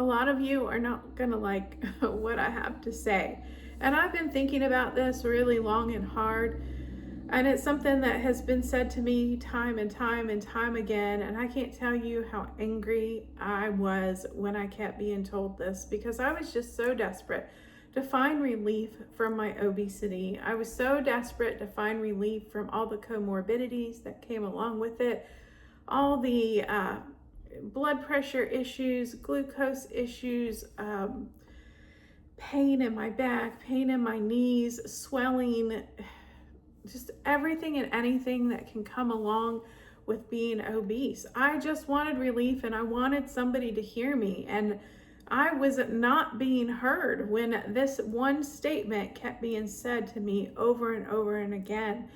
a lot of you are not gonna like what I have to say. And I've been thinking about this really long and hard. And it's something that has been said to me time and time and time again. And I can't tell you how angry I was when I kept being told this, because I was just so desperate to find relief from my obesity. I was so desperate to find relief from all the comorbidities that came along with it, all the blood pressure issues, glucose issues, pain in my back, pain in my knees, swelling, just everything and anything that can come along with being obese. I just wanted relief, and I wanted somebody to hear me. And I was not being heard when this one statement kept being said to me over and over and again.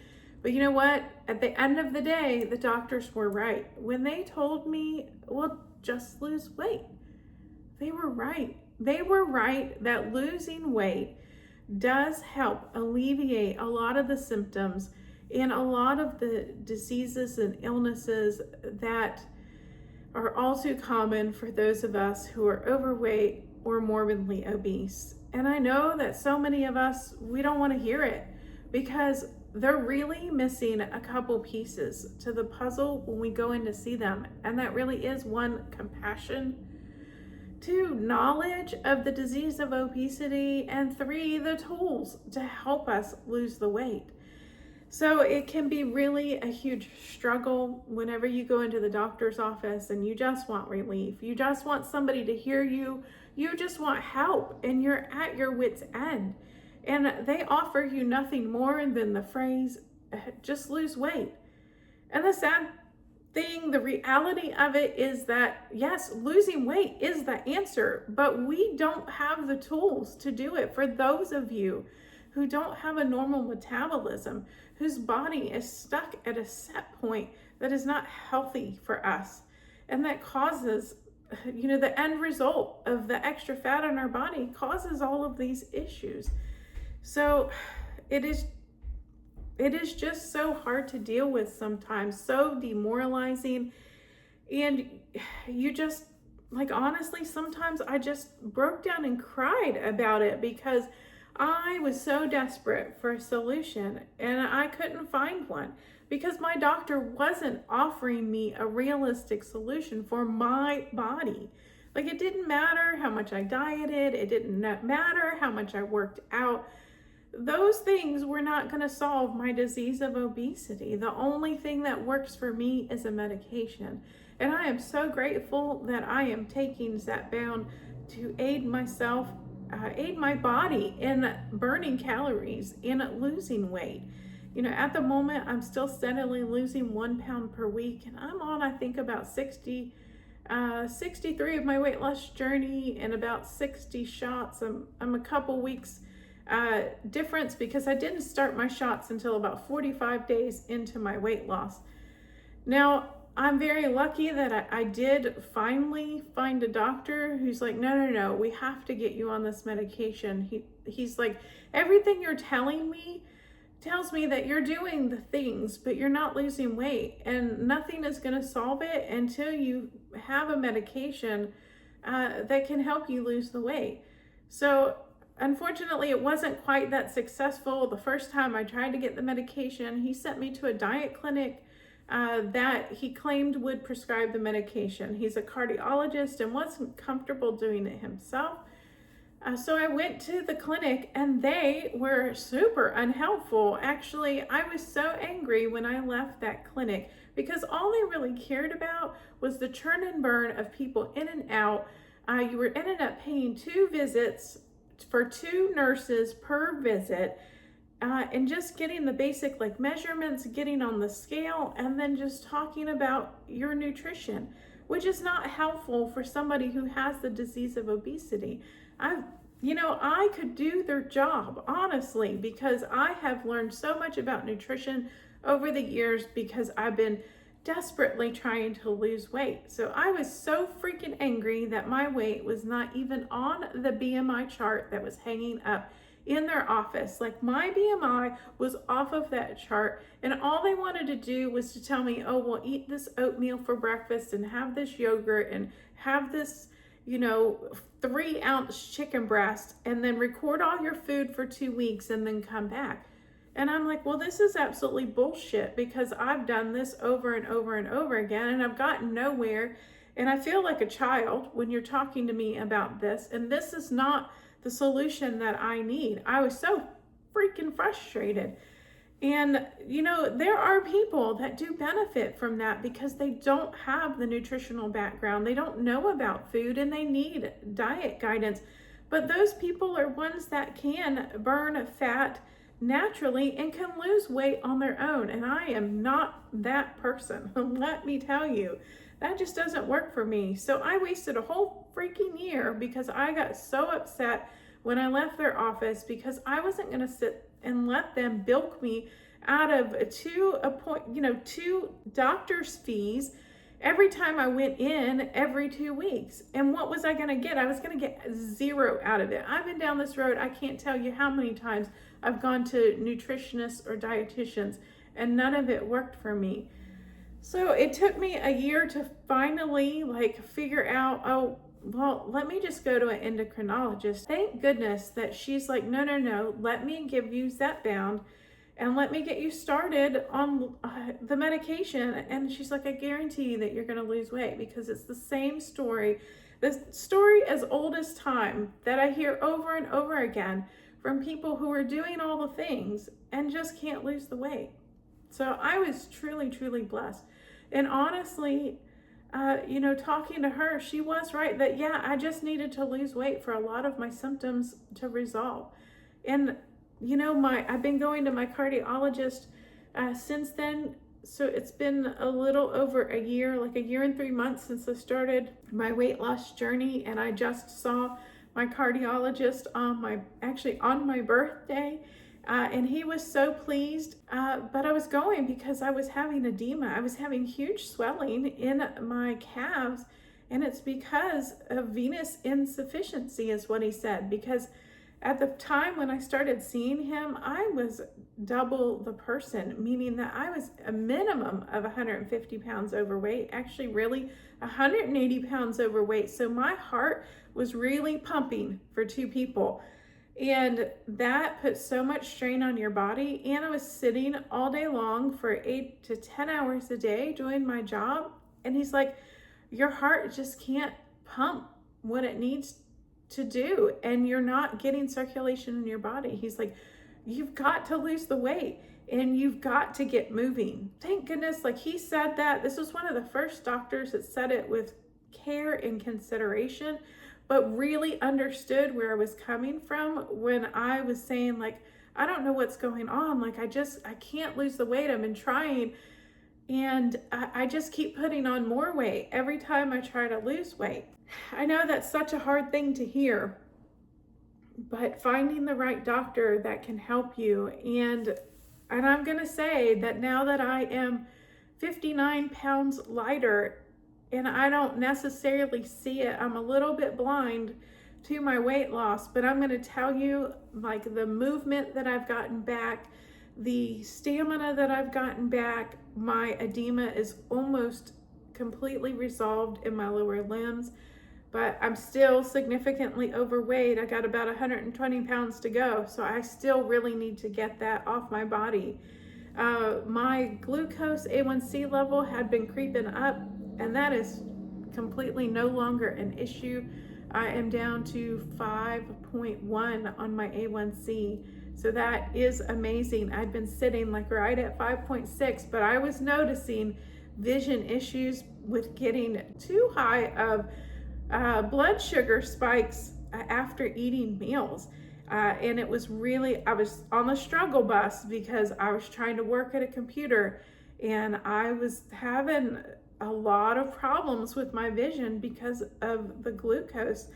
But you know what? At the end of the day, the doctors were right. When they told me, well, just lose weight, they were right. They were right that losing weight does help alleviate a lot of the symptoms and a lot of the diseases and illnesses that are all too common for those of us who are overweight or morbidly obese. And I know that so many of us, we don't want to hear it, because they're really missing a couple pieces to the puzzle when we go in to see them. And that really is, one, compassion; two, knowledge of the disease of obesity; and three, the tools to help us lose the weight. So it can be really a huge struggle whenever you go into the doctor's office and you just want relief. You just want somebody to hear you. You just want help, and you're at your wit's end. And they offer you nothing more than the phrase, just lose weight. And the sad thing, the reality of it is that, yes, losing weight is the answer, but we don't have the tools to do it. For those of you who don't have a normal metabolism, whose body is stuck at a set point that is not healthy for us, and that causes, the end result of the extra fat in our body causes all of these issues. So it is just so hard to deal with sometimes, so demoralizing. And you just, honestly, sometimes I just broke down and cried about it, because I was so desperate for a solution and I couldn't find one, because my doctor wasn't offering me a realistic solution for my body. It didn't matter how much I dieted, it didn't matter how much I worked out. Those things were not going to solve my disease of obesity. The only thing that works for me is a medication. And I am so grateful that I am taking zepbound to aid myself, aid my body in burning calories, in losing weight. At the moment, I'm still steadily losing 1 pound per week, and I'm on, I think, about 63 of my weight loss journey, and about 60 shots. I'm a couple weeks difference, because I didn't start my shots until about 45 days into my weight loss. Now, I'm very lucky that I did finally find a doctor who's like, no, we have to get you on this medication. He's like, everything you're telling me tells me that you're doing the things, but you're not losing weight, and nothing is going to solve it until you have a medication that can help you lose the weight. So unfortunately, it wasn't quite that successful. The first time I tried to get the medication, he sent me to a diet clinic that he claimed would prescribe the medication. He's a cardiologist and wasn't comfortable doing it himself. So I went to the clinic, and they were super unhelpful. Actually, I was so angry when I left that clinic, because all they really cared about was the churn and burn of people in and out. You were ended up paying 2 visits for 2 nurses per visit, and just getting the basic measurements, getting on the scale, and then just talking about your nutrition, which is not helpful for somebody who has the disease of obesity. I could do their job, honestly, because I have learned so much about nutrition over the years, because I've been desperately trying to lose weight. So I was so freaking angry that my weight was not even on the BMI chart that was hanging up in their office. My BMI was off of that chart, and all they wanted to do was to tell me, oh, well, eat this oatmeal for breakfast and have this yogurt and have this 3-ounce chicken breast and then record all your food for 2 weeks and then come back. And I'm like, well, this is absolutely bullshit, because I've done this over and over and over again and I've gotten nowhere. And I feel like a child when you're talking to me about this. And this is not the solution that I need. I was so freaking frustrated. And, there are people that do benefit from that because they don't have the nutritional background. They don't know about food and they need diet guidance. But those people are ones that can burn fat naturally and can lose weight on their own. And I am not that person. Let me tell you, that just doesn't work for me. So I wasted a whole freaking year because I got so upset when I left their office, because I wasn't going to sit and let them bilk me out of two doctor's fees every time I went in every 2 weeks. And what was I going to get? I was going to get zero out of it. I've been down this road. I can't tell you how many times I've gone to nutritionists or dietitians, and none of it worked for me. So it took me a year to finally figure out, oh, well, let me just go to an endocrinologist. Thank goodness that she's like, no, let me give you zepbound and let me get you started on the medication. And she's like, I guarantee that you're going to lose weight, because it's the same story, the story as old as time that I hear over and over again from people who are doing all the things and just can't lose the weight. So I was truly, truly blessed. And honestly, talking to her, she was right that, yeah, I just needed to lose weight for a lot of my symptoms to resolve. And, I've been going to my cardiologist since then. So it's been a little over a year, like a year and 3 months since I started my weight loss journey. And I just saw my cardiologist on my birthday. And he was so pleased, but I was going because I was having edema. I was having huge swelling in my calves, and it's because of venous insufficiency is what he said. Because at the time when I started seeing him, I was double the person, meaning that I was a minimum of 150 pounds overweight, actually really 180 pounds overweight. So my heart was really pumping for 2 people. And that puts so much strain on your body. And I was sitting all day long for 8 to 10 hours a day doing my job. And he's like, your heart just can't pump what it needs to do. And you're not getting circulation in your body. He's like, you've got to lose the weight and you've got to get moving. Thank goodness, he said that. This was one of the first doctors that said it with care and consideration, but really understood where I was coming from when I was saying, I don't know what's going on. I can't lose the weight. I've been trying, and I just keep putting on more weight every time I try to lose weight. I know that's such a hard thing to hear, but finding the right doctor that can help you. And I'm going to say that now that I am 59 pounds lighter, and I don't necessarily see it, I'm a little bit blind to my weight loss, but I'm going to tell you, the movement that I've gotten back, the stamina that I've gotten back, my edema is almost completely resolved in my lower limbs, but I'm still significantly overweight. I got about 120 pounds to go, so I still really need to get that off my body. My glucose A1C level had been creeping up, and that is completely no longer an issue. I am down to 5.1 on my A1C. So that is amazing. I'd been sitting right at 5.6, but I was noticing vision issues with getting too high of blood sugar spikes after eating meals. And it was really, I was on the struggle bus because I was trying to work at a computer, and I was having a lot of problems with my vision because of the glucose.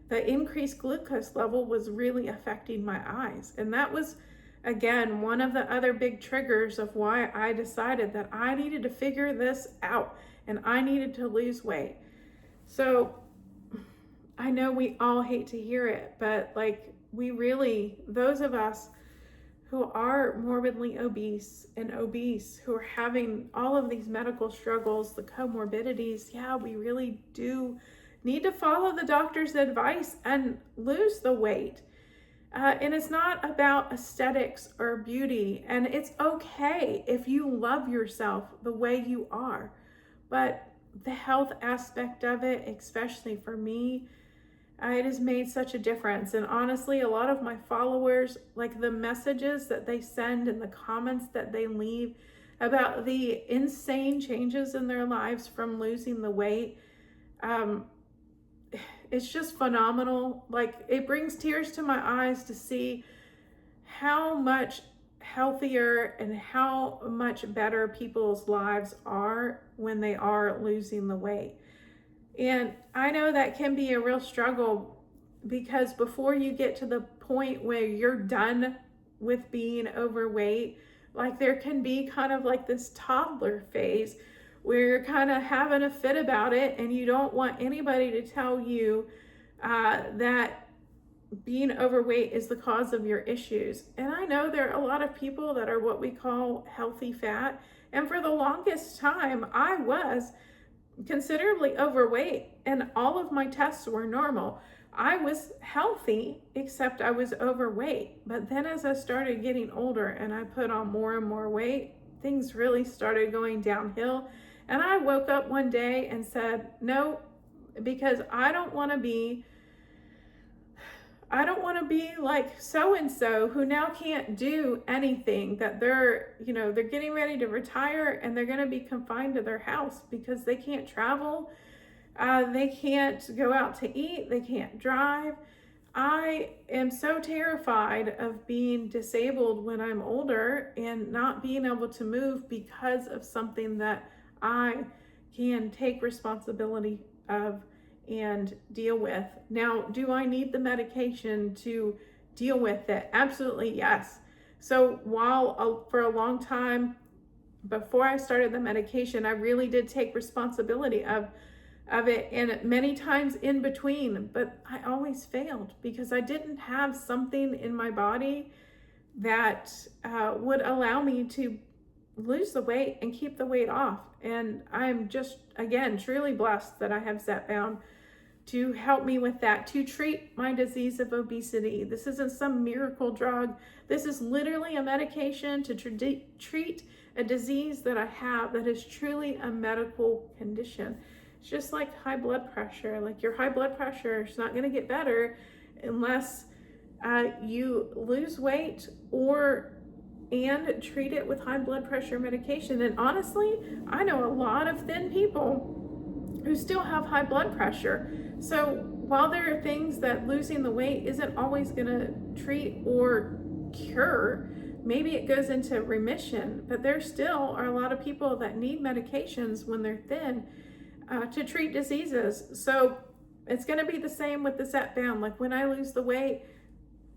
The increased glucose level was really affecting my eyes. And that was, again, one of the other big triggers of why I decided that I needed to figure this out and I needed to lose weight. So I know we all hate to hear it, but we really, those of us who are morbidly obese and obese, who are having all of these medical struggles, the comorbidities, yeah, we really do need to follow the doctor's advice and lose the weight. And it's not about aesthetics or beauty. And it's okay if you love yourself the way you are. But the health aspect of it, especially for me, it has made such a difference. And honestly, a lot of my followers, like the messages that they send and the comments that they leave about the insane changes in their lives from losing the weight, it's just phenomenal. Like, it brings tears to my eyes to see how much healthier and how much better people's lives are when they are losing the weight. And I know that can be a real struggle, because before you get to the point where you're done with being overweight, like, there can be kind of like this toddler phase where you're kind of having a fit about it, and you don't want anybody to tell you that being overweight is the cause of your issues. And I know there are a lot of people that are what we call healthy fat. And for the longest time, I was considerably overweight, and all of my tests were normal. I was healthy, except I was overweight. But then as I started getting older and I put on more and more weight, things really started going downhill. And I woke up one day and said, no, because I don't want to be like so-and-so who now can't do anything, that they're getting ready to retire and they're going to be confined to their house because they can't travel. They can't go out to eat. They can't drive. I am so terrified of being disabled when I'm older and not being able to move because of something that I can take responsibility of and deal with. Now, do I need the medication to deal with it? Absolutely, yes. So while for a long time before I started the medication, I really did take responsibility of it, and many times in between, but I always failed because I didn't have something in my body that would allow me to lose the weight and keep the weight off. And I'm just, again, truly blessed that I have Zepbound to help me with that, to treat my disease of obesity. This isn't some miracle drug. This is literally a medication to treat a disease that I have that is truly a medical condition. It's just like high blood pressure. Like, your high blood pressure is not going to get better unless you lose weight and treat it with high blood pressure medication. And honestly, I know a lot of thin people who still have high blood pressure. So while there are things that losing the weight isn't always going to treat or cure, maybe it goes into remission, but there still are a lot of people that need medications when they're thin to treat diseases. So it's going to be the same with the Zepbound. Like, when I lose the weight,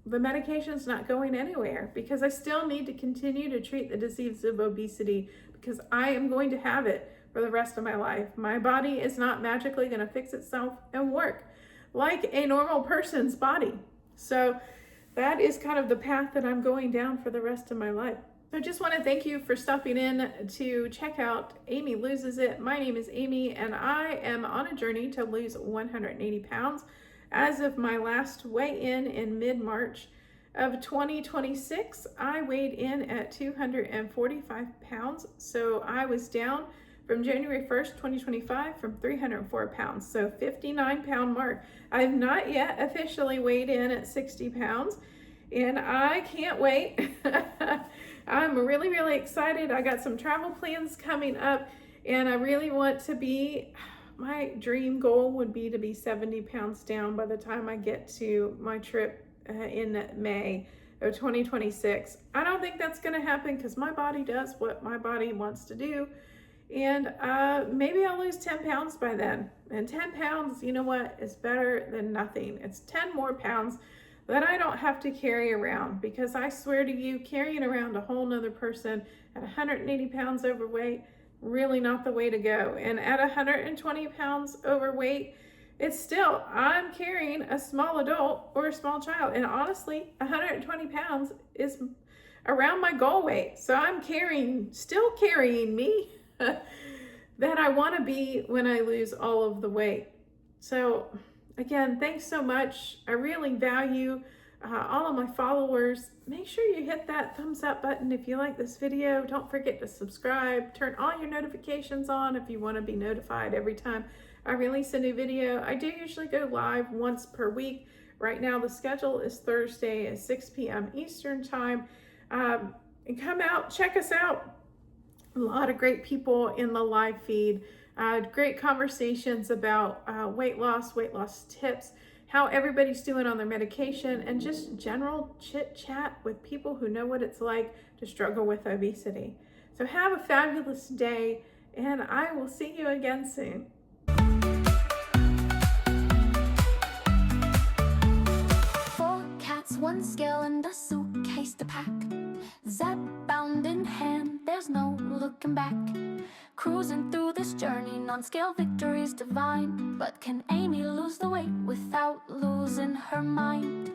the medication's not going anywhere because I still need to continue to treat the disease of obesity, because I am going to have it for the rest of my life. My body is not magically going to fix itself and work like a normal person's body. So that is kind of the path that I'm going down for the rest of my life. I just want to thank you for stopping in to check out Amy Loses It. My name is Amy, and I am on a journey to lose 180 pounds. As of my last weigh-in mid-March of 2026, I weighed in at 245 pounds. So I was down from January 1st, 2025 from 304 pounds. So 59-pound mark. I have not yet officially weighed in at 60 pounds, and I can't wait. I'm really, really excited. I got some travel plans coming up, and I really want to be, my dream goal would be to be 70 pounds down by the time I get to my trip in May of 2026. I don't think that's going to happen because my body does what my body wants to do. And maybe I'll lose 10 pounds by then. And 10 pounds, you know what, is better than nothing. It's 10 more pounds that I don't have to carry around, because I swear to you, carrying around a whole nother person at 180 pounds overweight, really not the way to go. And at 120 pounds overweight, it's still, I'm carrying a small adult or a small child. And honestly, 120 pounds is around my goal weight. So I'm still carrying me that I want to be when I lose all of the weight. So, again, thanks so much. I really value all of my followers. Make sure you hit that thumbs up button if you like this video. Don't forget to subscribe. Turn all your notifications on if you want to be notified every time I release a new video. I do usually go live once per week. Right now, the schedule is Thursday at 6 p.m. Eastern Time. And come out, check us out. A lot of great people in the live feed. Great conversations about weight loss tips, how everybody's doing on their medication, and just general chit chat with people who know what it's like to struggle with obesity. So have a fabulous day, and I will see you again soon. 4 cats, 1 scale, and a suitcase to pack. Zepbound in hand, there's no looking back. Cruising through this journey, non-scale victories divine. But can Amy lose the weight without losing her mind?